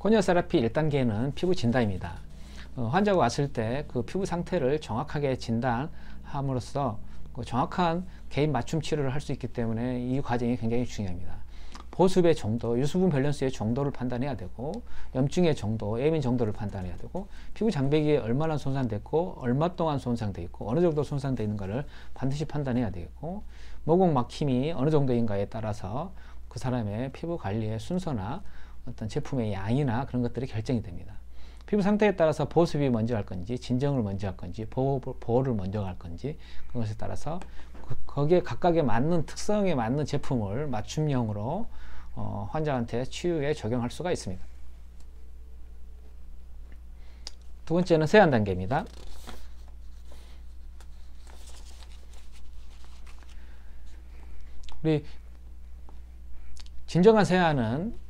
코니어 세라피 1단계는 피부 진단입니다. 환자가 왔을 때 그 피부 상태를 정확하게 진단함으로써 정확한 개인 맞춤 치료를 할 수 있기 때문에 이 과정이 굉장히 중요합니다. 보습의 정도, 유수분 밸런스의 정도를 판단해야 되고, 염증의 정도, 에이밍 정도를 판단해야 되고, 피부 장벽이 얼마나 손상됐고 얼마 동안 손상되어 있고 어느 정도 손상되어 있는가를 반드시 판단해야 되고, 모공 막힘이 어느 정도인가에 따라서 그 사람의 피부 관리의 순서나 어떤 제품의 양이나 그런 것들이 결정이 됩니다. 피부 상태에 따라서 보습이 먼저 할 건지, 진정을 먼저 할 건지, 보호를 먼저 할 건지, 그것에 따라서 거기에 각각에 맞는 특성에 맞는 제품을 맞춤형으로 환자한테 치유에 적용할 수가 있습니다. 두 번째는 세안 단계입니다. 우리 진정한 세안은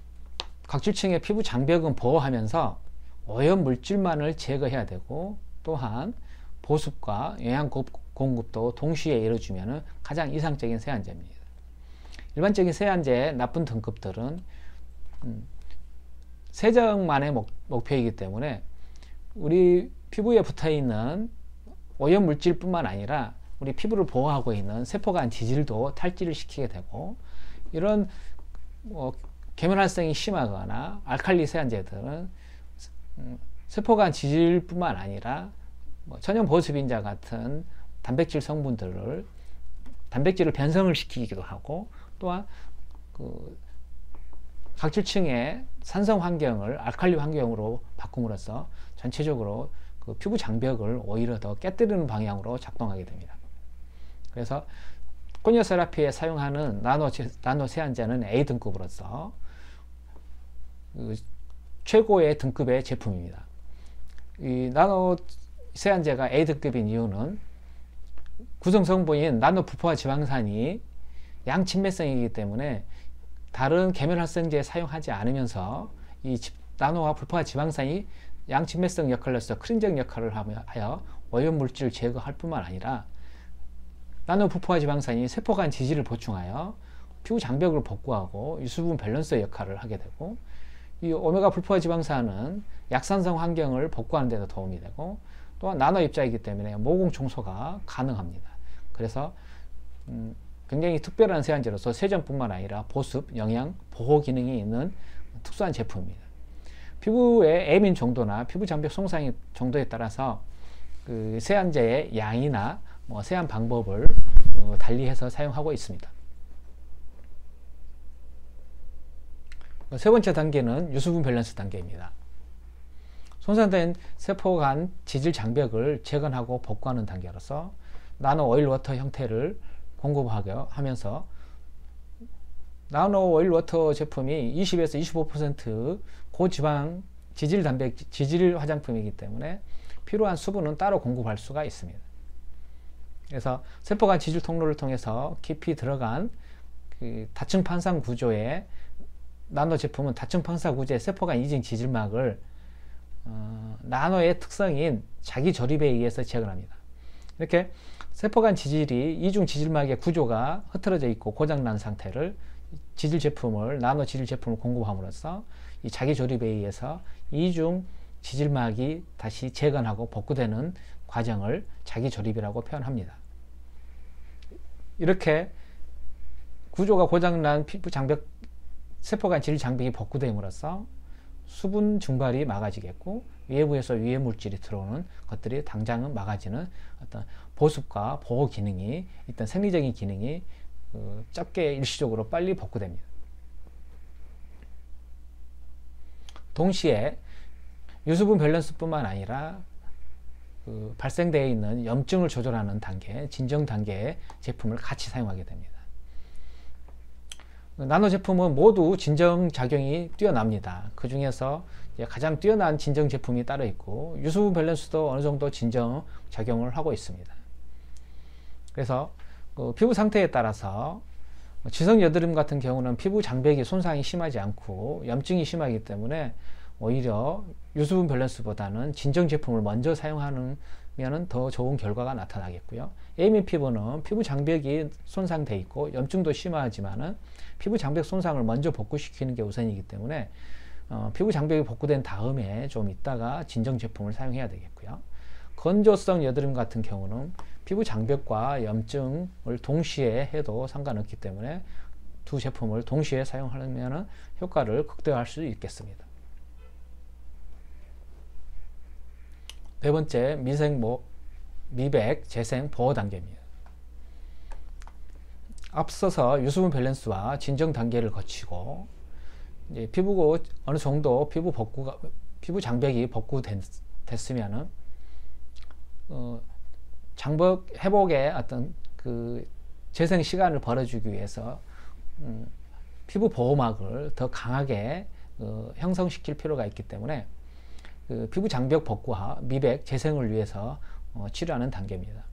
각질층의 피부 장벽은 보호하면서 오염 물질만을 제거해야 되고, 또한 보습과 영양 공급도 동시에 이루어주면 가장 이상적인 세안제입니다. 일반적인 세안제의 나쁜 등급들은 세정만의 목표이기 때문에 우리 피부에 붙어있는 오염 물질뿐만 아니라 우리 피부를 보호하고 있는 세포간 지질도 탈지를 시키게 되고, 이런 계면활성이 심하거나 알칼리 세안제들은 세포간 지질뿐만 아니라 천연 보습인자 같은 단백질 성분들을 단백질을 변성을 시키기도 하고, 또한 그 각질층의 산성 환경을 알칼리 환경으로 바꿈으로써 전체적으로 그 피부 장벽을 오히려 더 깨뜨리는 방향으로 작동하게 됩니다. 그래서 코니어 세라피에 사용하는 나노 세안제는 A등급으로서 최고의 등급의 제품입니다. 이 나노 세안제가 A등급인 이유는 구성 성분인 나노 부포화 지방산이 양친매성이기 때문에 다른 계면활성제에 사용하지 않으면서 이 나노와 불포화 지방산이 양친매성 역할로서 크린적 역할을 하여 오염물질을 제거할 뿐만 아니라 나노 부포화 지방산이 세포간 지질을 보충하여 피부 장벽을 복구하고 유수분 밸런스 역할을 하게 되고, 이 오메가 불포화 지방산은 약산성 환경을 복구하는 데도 도움이 되고, 또한 나노 입자이기 때문에 모공 청소가 가능합니다. 그래서 굉장히 특별한 세안제로서 세정뿐만 아니라 보습, 영양, 보호 기능이 있는 특수한 제품입니다. 피부의 에이밍 정도나 피부 장벽 손상 정도에 따라서 그 세안제의 양이나 세안 방법을 달리해서 사용하고 있습니다. 세 번째 단계는 유수분 밸런스 단계입니다. 손상된 세포 간 지질 장벽을 재건하고 복구하는 단계로서 나노 오일 워터 형태를 공급하면서 나노 오일 워터 제품이 20에서 25% 고지방 지질 화장품이기 때문에 필요한 수분은 따로 공급할 수가 있습니다. 그래서 세포간 지질 통로를 통해서 깊이 들어간 그 다층 판상 구조의 나노 제품은 다층 판상 구조의 세포간 이중 지질막을 나노의 특성인 자기 조립에 의해서 재건합니다. 이렇게 세포간 지질이 이중 지질막의 구조가 흐트러져 있고 고장난 상태를 지질 제품을 나노 지질 제품을 공급함으로써 이 자기 조립에 의해서 이중 지질막이 다시 재건하고 복구되는 과정을 자기 조립이라고 표현합니다. 이렇게 구조가 고장난 피부 장벽 세포간 지질 장벽이 복구됨으로써 수분 증발이 막아지겠고, 외부에서 유해 물질이 들어오는 것들이 당장은 막아지는 어떤 보습과 보호 기능이, 일단 생리적인 기능이 짧게 일시적으로 빨리 복구됩니다. 동시에 유수분 밸런스뿐만 아니라 발생되어 있는 염증을 조절하는 단계, 진정 단계의 제품을 같이 사용하게 됩니다. 나노 제품은 모두 진정 작용이 뛰어납니다. 그 중에서 가장 뛰어난 진정 제품이 따로 있고, 유수분 밸런스도 어느 정도 진정 작용을 하고 있습니다. 그래서 피부 상태에 따라서 지성 여드름 같은 경우는 피부 장벽이 손상이 심하지 않고 염증이 심하기 때문에 오히려 유수분 밸런스보다는 진정 제품을 먼저 사용하면 더 좋은 결과가 나타나겠고요. 에이밍 피부는 피부 장벽이 손상되어 있고 염증도 심하지만은 피부 장벽 손상을 먼저 복구시키는 게 우선이기 때문에 피부 장벽이 복구된 다음에 좀 있다가 진정 제품을 사용해야 되겠고요. 건조성 여드름 같은 경우는 피부 장벽과 염증을 동시에 해도 상관없기 때문에 두 제품을 동시에 사용하면 효과를 극대화할 수 있겠습니다. 네 번째, 미백 재생 보호 단계입니다. 앞서서 유수분 밸런스와 진정 단계를 거치고 이제 어느 정도 피부 장벽이 복구됐으면은 장벽 회복의 어떤 그 재생 시간을 벌어주기 위해서 피부 보호막을 더 강하게 형성시킬 필요가 있기 때문에 피부 장벽 복구와 미백 재생을 위해서 치료하는 단계입니다.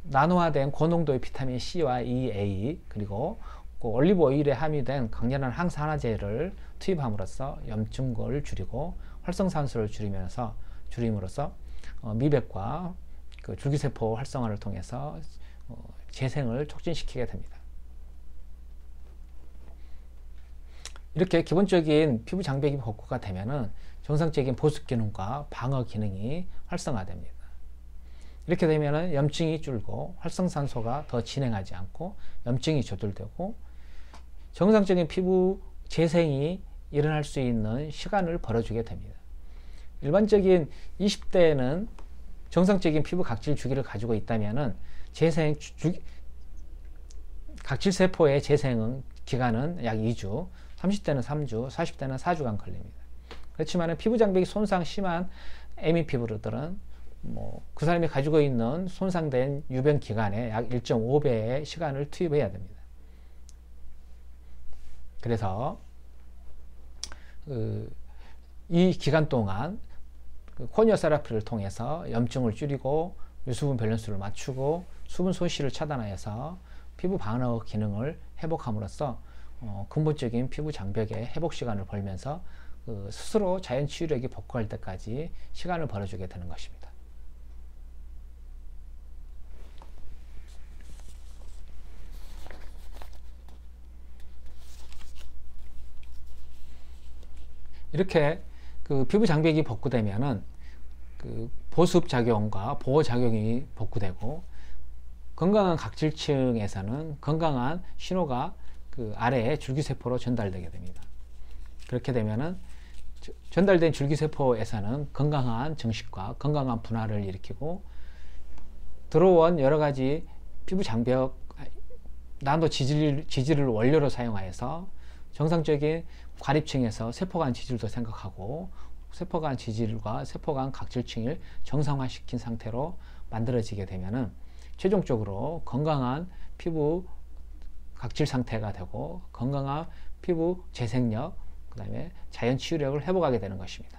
나노화된 고농도의 비타민 C와 EA 그리고 올리브 오일에 함유된 강렬한 항산화제를 투입함으로써 염증을 줄이고 활성산소를 줄임으로써 미백과 줄기세포 활성화를 통해서 재생을 촉진시키게 됩니다. 이렇게 기본적인 피부 장벽이 복구가 되면은 정상적인 보습 기능과 방어 기능이 활성화됩니다. 이렇게 되면은 염증이 줄고 활성산소가 더 진행하지 않고 염증이 조절되고 정상적인 피부 재생이 일어날 수 있는 시간을 벌어주게 됩니다. 일반적인 20대에는 정상적인 피부 각질 주기를 가지고 있다면은 각질세포의 재생 기간은 약 2주, 30대는 3주, 40대는 4주간 걸립니다. 그렇지만 피부 장벽이 손상 심한 애미 피부들은 그 사람이 가지고 있는 손상된 유병 기간의 약 1.5배의 시간을 투입해야 됩니다. 그래서 이 기간 동안 코니어 세라피를 통해서 염증을 줄이고 유수분 밸런스를 맞추고 수분 손실을 차단하여서 피부 방어 기능을 회복함으로써 근본적인 피부 장벽의 회복 시간을 벌면서 스스로 자연 치유력이 복구할 때까지 시간을 벌어주게 되는 것입니다. 이렇게 피부 장벽이 복구되면은 보습 작용과 보호 작용이 복구되고 건강한 각질층에서는 건강한 신호가 아래에 줄기세포로 전달되게 됩니다. 그렇게 되면은 전달된 줄기세포에서는 건강한 정식과 건강한 분화를 일으키고 들어온 여러가지 피부 장벽 나노 지질을 원료로 사용하여서 정상적인 과립층에서 세포간 지질도 생각하고 세포간 지질과 세포간 각질층을 정상화시킨 상태로 만들어지게 되면은 최종적으로 건강한 피부 각질 상태가 되고 건강한 피부 재생력, 그 다음에 자연 치유력을 회복하게 되는 것입니다.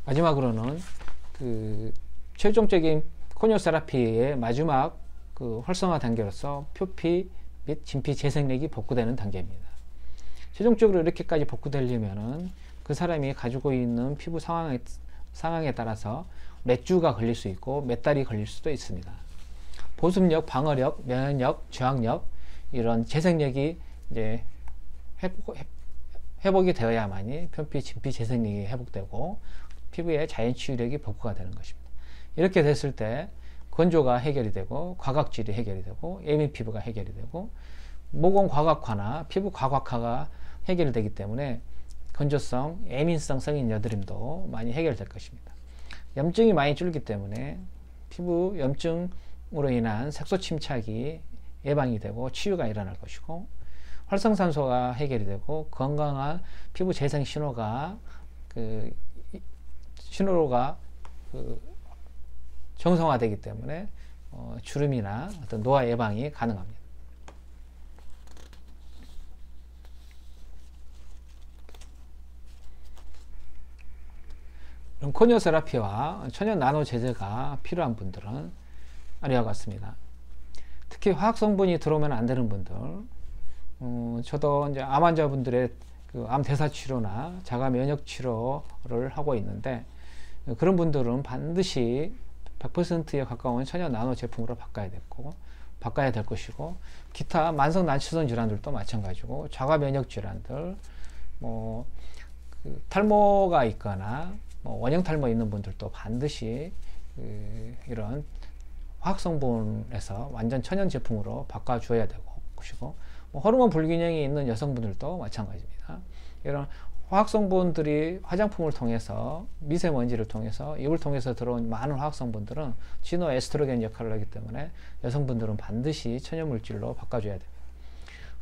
마지막으로는 최종적인 코니오 세라피의 마지막 활성화 단계로서 표피 및 진피 재생력이 복구되는 단계입니다. 최종적으로 이렇게까지 복구되려면은 그 사람이 가지고 있는 피부 상황에 따라서 몇 주가 걸릴 수 있고 몇 달이 걸릴 수도 있습니다. 보습력, 방어력, 면역력, 저항력 이런 재생력이 이제 회복이 되어야만이 표피, 진피 재생력이 회복되고 피부의 자연 치유력이 복구가 되는 것입니다. 이렇게 됐을 때 건조가 해결이 되고 과각질이 해결이 되고 예민 피부가 해결이 되고 모공 과각화나 피부 과각화가 해결이 되기 때문에 건조성, 예민성 성인 여드름도 많이 해결될 것입니다. 염증이 많이 줄기 때문에 피부 염증으로 인한 색소 침착이 예방이 되고 치유가 일어날 것이고 활성산소가 해결이 되고 건강한 피부 재생 신호가 정상화되기 때문에 주름이나 어떤 노화 예방이 가능합니다. 코니오 세라피와 천연 나노 제제가 필요한 분들은 아래와 같습니다. 특히 화학 성분이 들어오면 안 되는 분들, 저도 이제 암 환자분들의 암 대사 치료나 자가 면역 치료를 하고 있는데 그런 분들은 반드시 100%에 가까운 천연 나노 제품으로 바꿔야 됐고 바꿔야 될 것이고, 기타 만성 난치성 질환들도 마찬가지고, 자가 면역 질환들, 뭐 탈모가 있거나 원형 탈모 있는 분들도 반드시 이런 화학 성분에서 완전 천연 제품으로 바꿔줘야 되고 것이고, 호르몬 불균형이 있는 여성분들도 마찬가지입니다. 이런 화학 성분들이 화장품을 통해서, 미세먼지를 통해서, 입을 통해서 들어온 많은 화학 성분들은 진호 에스트로겐 역할을 하기 때문에 여성분들은 반드시 천연 물질로 바꿔줘야 됩니다.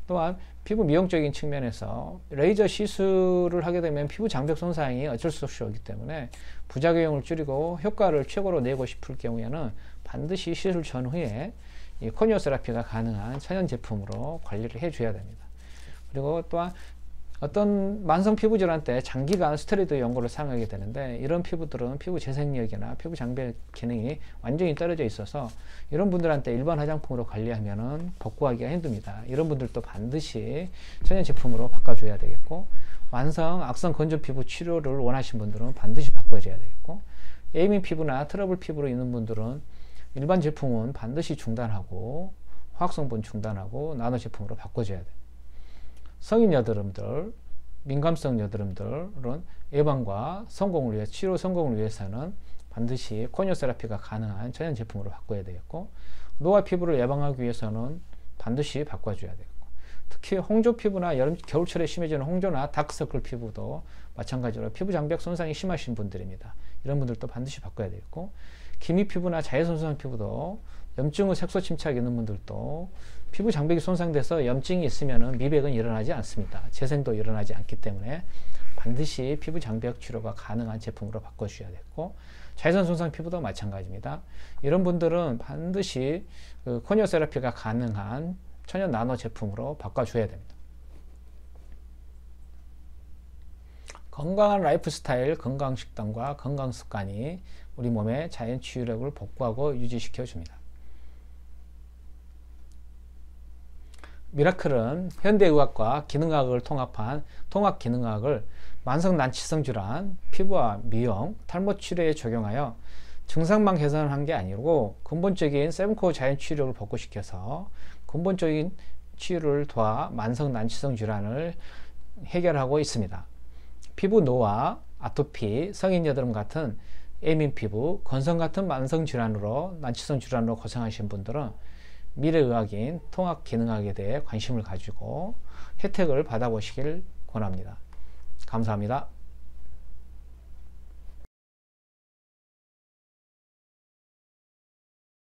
또한 피부 미용적인 측면에서 레이저 시술을 하게 되면 피부 장벽 손상이 어쩔 수 없이 오기 때문에 부작용을 줄이고 효과를 최고로 내고 싶을 경우에는 반드시 시술 전후에 이 코니오 세라피가 가능한 천연 제품으로 관리를 해줘야 됩니다. 그리고 또한 어떤 만성 피부 질환 때 장기간 스테로이드 연고를 사용하게 되는데, 이런 피부들은 피부 재생력이나 피부 장벽 기능이 완전히 떨어져 있어서 이런 분들한테 일반 화장품으로 관리하면은 복구하기가 힘듭니다. 이런 분들도 반드시 천연 제품으로 바꿔줘야 되겠고, 만성 악성 건조 피부 치료를 원하시는 분들은 반드시 바꿔줘야 되겠고, 에이밍 피부나 트러블 피부로 있는 분들은 일반 제품은 반드시 중단하고 화학성분 중단하고 나노 제품으로 바꿔줘야 돼요. 성인 여드름들, 민감성 여드름들은 예방과 성공을 위해, 치료 성공을 위해서는 반드시 코니오 세라피가 가능한 천연 제품으로 바꿔야 되겠고, 노화 피부를 예방하기 위해서는 반드시 바꿔줘야 되겠고, 특히 홍조 피부나 겨울철에 심해지는 홍조나 다크서클 피부도 마찬가지로 피부 장벽 손상이 심하신 분들입니다. 이런 분들도 반드시 바꿔야 되겠고, 기미 피부나 자외선 손상 피부도, 염증 후 색소 침착 있는 분들도 피부 장벽이 손상돼서 염증이 있으면 미백은 일어나지 않습니다. 재생도 일어나지 않기 때문에 반드시 피부 장벽 치료가 가능한 제품으로 바꿔주셔야 되고, 자외선 손상 피부도 마찬가지입니다. 이런 분들은 반드시 코니오 세라피가 가능한 천연 나노 제품으로 바꿔줘야 됩니다. 건강한 라이프 스타일, 건강 식단과 건강 습관이 우리 몸의 자연 치유력을 복구하고 유지시켜 줍니다. 미라클은 현대의학과 기능학을 통합한 통합기능학을 만성 난치성 질환, 피부와 미용, 탈모 치료에 적용하여 증상만 개선한 게 아니고 근본적인 세븐코어 자연 치유력을 복구시켜서 근본적인 치유를 도와 만성 난치성 질환을 해결하고 있습니다. 피부 노화, 아토피, 성인 여드름 같은 에이밍 피부, 건성 같은 만성 질환으로, 난치성 질환으로 고생하신 분들은 미래의학인 통합기능학에 대해 관심을 가지고 혜택을 받아보시길 권합니다. 감사합니다.